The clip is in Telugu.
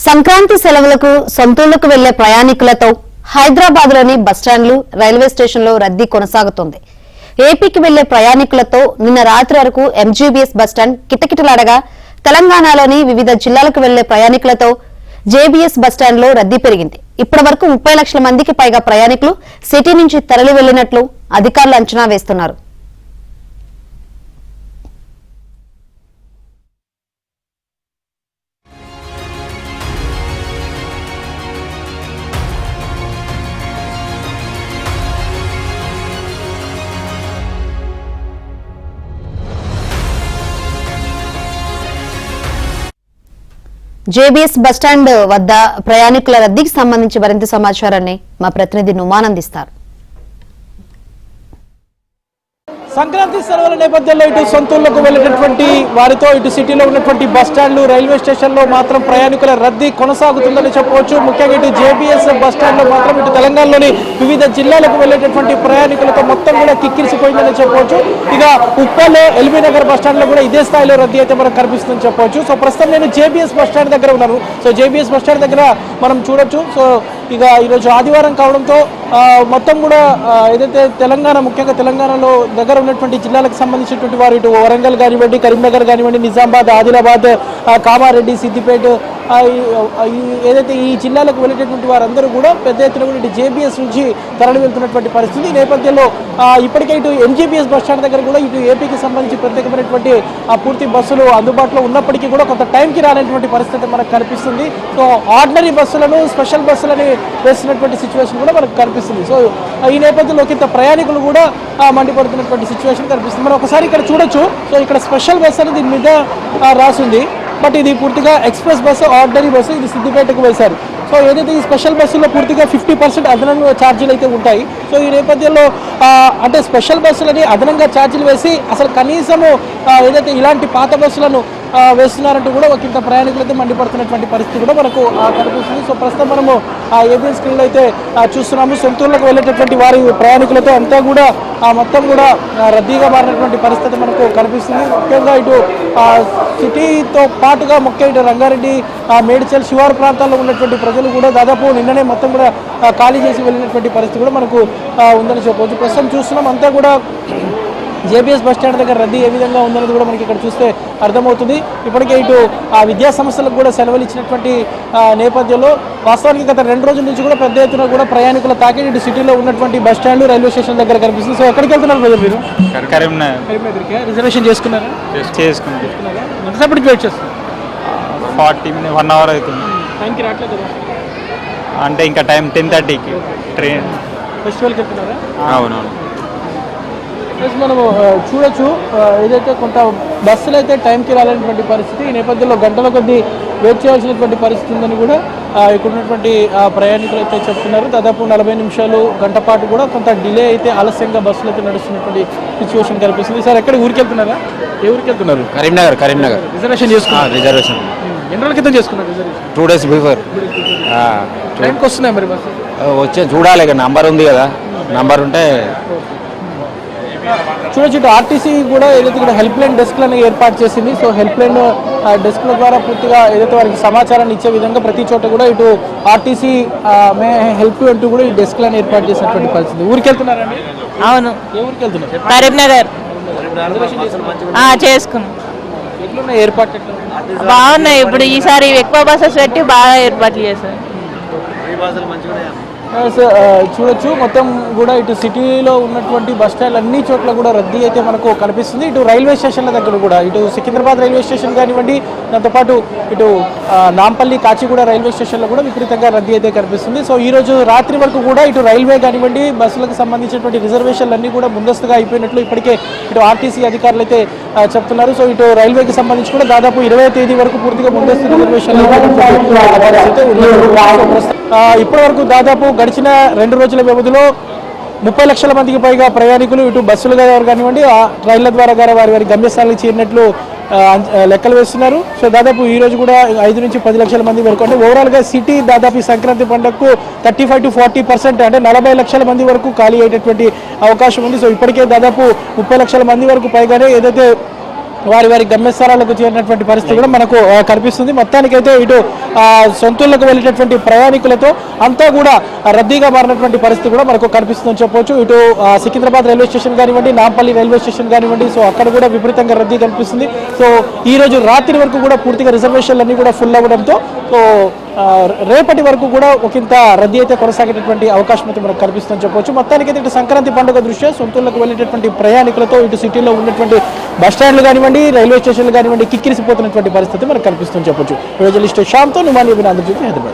సంక్రాంతి సెలవులకు సొంతూళ్లకు వెళ్లే ప్రయాణికులతో హైదరాబాద్లోని బస్టాండ్లు రైల్వే స్టేషన్లో రద్దీ కొనసాగుతోంది. ఏపీకి వెళ్లే ప్రయాణికులతో నిన్న రాత్రి వరకు ఎంజీబీఎస్ బస్టాండ్ కిటకిటలాడగా తెలంగాణలోని వివిధ జిల్లాలకు వెళ్లే ప్రయాణికులతో జేబీఎస్ బస్టాండ్లో రద్దీ పెరిగింది. ఇప్పటి వరకు 30 లక్షల మందికి పైగా ప్రయాణికులు సిటీ నుంచి తరలి వెళ్లినట్లు అధికారులు అంచనా వేస్తున్నారు. జేబీఎస్ బస్టాండ్ వద్ద ప్రయాణికుల రద్దీకి సంబంధించి మరింత సమాచారాన్ని మా ప్రతినిధి నుమాన్ అందిస్తారు. సంక్రాంతి సెలవుల నేపథ్యంలో ఇటు సొంతూళ్లకు వెళ్లేటటువంటి వారితో ఇటు సిటీలో ఉన్నటువంటి బస్టాండ్లు రైల్వే స్టేషన్లో మాత్రం ప్రయాణికుల రద్దీ కొనసాగుతుందని చెప్పవచ్చు. ముఖ్యంగా ఇటు జేబీఎస్ బస్టాండ్లో మాత్రం ఇటు తెలంగాణలోని వివిధ జిల్లాలకు వెళ్లేటటువంటి ప్రయాణికులతో మొత్తం కూడా కిక్కిరిసిపోయిందని చెప్పవచ్చు. ఇక ఉప్పల్ ఎల్బీ నగర్ బస్టాండ్లో కూడా ఇదే స్థాయిలో రద్దీ అయితే మనకు కనిపిస్తుందని చెప్పవచ్చు. సో ప్రస్తుతం నేను జేబీఎస్ బస్టాండ్ దగ్గర ఉన్నాను. సో జేబీఎస్ బస్టాండ్ దగ్గర మనం చూడొచ్చు. సో ఇక ఈరోజు ఆదివారం కావడంతో మొత్తం కూడా ఏదైతే తెలంగాణ ముఖ్యంగా తెలంగాణలో దగ్గర ఉన్నటువంటి జిల్లాలకు సంబంధించినటువంటి వారు ఇటు వరంగల్ కానివ్వండి, కరీంనగర్ కానివ్వండి, నిజామాబాద్, ఆదిలాబాద్, కామారెడ్డి, సిద్దిపేట ఏదైతే ఈ జిల్లాలకు వెళ్ళేటటువంటి వారందరూ కూడా పెద్ద ఎత్తున కూడా ఇటు జేబీఎస్ నుంచి తరలి వెళ్తున్నటువంటి పరిస్థితి. ఈ నేపథ్యంలో ఇప్పటికే ఇటు ఎంజీబీఎస్ బస్టాండ్ దగ్గర కూడా ఇటు ఏపీకి సంబంధించి ప్రత్యేకమైనటువంటి పూర్తి బస్సులు అందుబాటులో ఉన్నప్పటికీ కూడా కొంత టైంకి రానటువంటి పరిస్థితి మనకు కనిపిస్తుంది. సో ఆర్డినరీ బస్సులను స్పెషల్ బస్సులని వేస్తున్నటువంటి సిచ్యువేషన్ కూడా మనకు కనిపిస్తుంది. సో ఈ నేపథ్యంలో ఇంత ప్రయాణికులు కూడా మండిపడుతున్నటువంటి సిచ్యువేషన్ కనిపిస్తుంది. మనం ఒకసారి ఇక్కడ చూడొచ్చు. సో ఇక్కడ స్పెషల్ బస్సు అనేది దీని మీద రాసింది, బట్ ఇది పూర్తిగా ఎక్స్ప్రెస్ బస్సు, ఆర్డినరీ బస్సు. ఇది సిద్దిపేటకు వేశారు. సో ఏదైతే ఈ స్పెషల్ బస్సుల్లో పూర్తిగా 50% అదనంగా ఛార్జీలు అయితే ఉంటాయి. సో ఈ నేపథ్యంలో అంటే స్పెషల్ బస్సులని అదనంగా ఛార్జీలు వేసి అసలు కనీసము ఏదైతే ఇలాంటి పాత బస్సులను వేస్తున్నారంటూ కూడా ఒకంత ప్రయాణికులు అయితే మండిపడుతున్నటువంటి పరిస్థితి కూడా మనకు కనిపిస్తుంది. సో ప్రస్తుతం మనము ఏబిఎన్ స్క్రీన్లో అయితే చూస్తున్నాము. సొంతూరులకు వెళ్ళేటటువంటి వారి ప్రయాణికులతో అంతా కూడా మొత్తం కూడా రద్దీగా మారినటువంటి పరిస్థితి మనకు కనిపిస్తుంది. ముఖ్యంగా ఇటు సిటీతో పాటుగా ముఖ్యంగా ఇటు రంగారెడ్డి, మేడ్చల్ శివారు ప్రాంతాల్లో ఉన్నటువంటి ప్రజలు కూడా దాదాపు నిన్ననే మొత్తం కూడా ఖాళీ చేసి వెళ్ళినటువంటి పరిస్థితి కూడా మనకు ఉందని చెప్పవచ్చు. ప్రస్తుతం చూస్తున్నాం అంతా కూడా జేబీఎస్ బస్టాండ్ దగ్గర రద్దీ ఏ విధంగా ఉందనేది కూడా మనకి ఇక్కడ చూస్తే అర్థమవుతుంది. ఇప్పటికే ఇటు విద్యా సంస్థలకు కూడా సెలవులు ఇచ్చినటువంటి నేపథ్యంలో వాస్తవానికి గత 2 రోజుల నుంచి కూడా పెద్ద ఎత్తున కూడా ప్రయాణికుల తాకిడి ఇటు సిటీలో ఉన్నటువంటి బస్టాండ్లు రైల్వే స్టేషన్ దగ్గర కనిపిస్తుంది. సో ఎక్కడికి వెళ్తున్నారు ప్రజలు? మీరు కరీంనగర్కి రిజర్వేషన్ చేసుకున్నారా? ఎంతసేపటికి వెయిట్ చేస్తున్నారు? 40 minutes 1 hour అవుతుంది. టైంకి రావట్లేదు అంటే ఇంకా టైం 10:30కి ట్రైన్. ఫెస్టివల్కి వెళ్తున్నారా? అవునవును. ప్లస్ మనము చూడొచ్చు ఏదైతే కొంత బస్సులు అయితే టైంకి రాలేనటువంటి పరిస్థితి. ఈ నేపథ్యంలో గంటల కొద్దీ వెయిట్ చేయాల్సినటువంటి పరిస్థితి ఉందని కూడా ఇక్కడ ఉన్నటువంటి ప్రయాణికులు అయితే చెప్తున్నారు. దాదాపు 40 నిమిషాలు గంట పాటు కూడా కొంత డిలే అయితే ఆలస్యంగా బస్సులు అయితే నడుస్తున్నటువంటి సిచ్యువేషన్ కనిపిస్తుంది. సార్ ఎక్కడ ఊరికి వెళ్తున్నారా? ఏ ఊరికి వెళ్తున్నారు? కరీంనగర్. రిజర్వేషన్ చేసుకున్నారు? రిజర్వేషన్ ఎన్ని రోజుల క్రితం చేసుకున్నారు రిజర్వేషన్? 2 days before. టైంకి వస్తున్నాయి మరి బస్సు? వచ్చే చూడాలి, ఇక నంబర్ ఉంది కదా, నంబర్ ఉంటే చూడొచ్చు. ఇటు ఆర్టీసీ కూడా ఏదైతే ఇక్కడ హెల్ప్ లైన్ డెస్క్లను ఏర్పాటు చేసింది. సో హెల్ప్ లైన్ డెస్క్ల ద్వారా పూర్తిగా ఏదైతే వారికి సమాచారాన్ని ఇచ్చే విధంగా ప్రతి చోట కూడా ఇటు ఆర్టీసీ మే హెల్ప్ అంటూ కూడా ఈ డెస్క్లను ఏర్పాటు చేసినటువంటి పరిస్థితి. ఊరికి వెళ్తున్నారండి? అవును. ఏ ఊరికి వెళ్తున్నారు? కరీంనగర్ చేసుకున్నాం. ఎట్లున్నాయి ఏర్పాట్లు? బాగున్నాయి. ఇప్పుడు ఈసారి ఎక్కువ బస్సెస్ పెట్టి బాగా ఏర్పాట్లు చేశారు. చూడొచ్చు మొత్తం కూడా ఇటు సిటీలో ఉన్నటువంటి బస్ స్టాండ్ అన్ని చోట్ల కూడా రద్దీ అయితే మనకు కనిపిస్తుంది. ఇటు రైల్వే స్టేషన్ల దగ్గర కూడా ఇటు సికింద్రాబాద్ రైల్వే స్టేషన్ కానివ్వండి, దాంతోపాటు ఇటు నాంపల్లి, కాచిగూడ రైల్వే స్టేషన్లో కూడా విపరీతంగా రద్దీ అయితే కనిపిస్తుంది. సో ఈ రోజు రాత్రి వరకు కూడా ఇటు రైల్వే కానివ్వండి, బస్సులకు సంబంధించినటువంటి రిజర్వేషన్లు అన్నీ కూడా ముందస్తుగా అయిపోయినట్లు ఇప్పటికే ఇటు ఆర్టీసీ అధికారులు అయితే చెప్తున్నారు. సో ఇటు రైల్వేకి సంబంధించి కూడా దాదాపు 20వ తేదీ వరకు పూర్తిగా ముందస్తు రిజర్వేషన్లు ఇప్పటి వరకు దాదాపు గడిచిన 2 రోజుల వ్యవధిలో 30 లక్షల మందికి పైగా ప్రయాణికులు ఇటు బస్సులు కానివ్వండి, రైళ్ల ద్వారా వారి గమ్యస్థానాలకు చేరినట్లు లెక్కలు వేస్తున్నారు. సో దాదాపు ఈ రోజు కూడా 5 నుంచి 10 లక్షల మంది వరకు, అంటే ఓవరాల్గా సిటీ దాదాపు సంక్రాంతి పండుగకు 35 to 40% అంటే 40 లక్షల మంది వరకు ఖాళీ అయ్యేటటువంటి అవకాశం ఉంది. సో ఇప్పటికే దాదాపు 30 లక్షల మంది వరకు పైగానే ఏదైతే వారి వారి గమ్యస్థానాలకు చేరినటువంటి పరిస్థితి కూడా మనకు కనిపిస్తుంది. మొత్తానికైతే ఇటు సొంతూళ్లకు వెళ్ళేటటువంటి ప్రయాణికులతో అంతా కూడా రద్దీగా మారినటువంటి పరిస్థితి కూడా మనకు కనిపిస్తుందని చెప్పవచ్చు. ఇటు సికింద్రాబాద్ రైల్వే స్టేషన్ కానివ్వండి, నాంపల్లి రైల్వే స్టేషన్ కానివ్వండి, సో అక్కడ కూడా విపరీతంగా రద్దీ కనిపిస్తుంది. సో ఈ రోజు రాత్రి వరకు కూడా పూర్తిగా రిజర్వేషన్లు అన్ని కూడా ఫుల్ అవ్వడంతో సో రేపటి వరకు కూడా ఒకంత రద్దీ అయితే కొనసాగేటటువంటి అవకాశం అయితే మనకు కనిపిస్తుందని చెప్పవచ్చు. మొత్తానికైతే ఇటు సంక్రాంతి పండుగ దృష్ట్యా సొంతూళ్లకు వెళ్ళేటటువంటి ప్రయాణికులతో ఇటు సిటీలో ఉన్నటువంటి బస్టాండ్లు కానివ్వండి, రైల్వే స్టేషన్లు కానివ్వండి కిక్కిరిసిపోతున్నటువంటి పరిస్థితి మనకు కనిపిస్తుందని చెప్పొచ్చు. జర్నలిస్ట్ శ్యామ్తో నుమాని అభినందన హైదరాబాద్.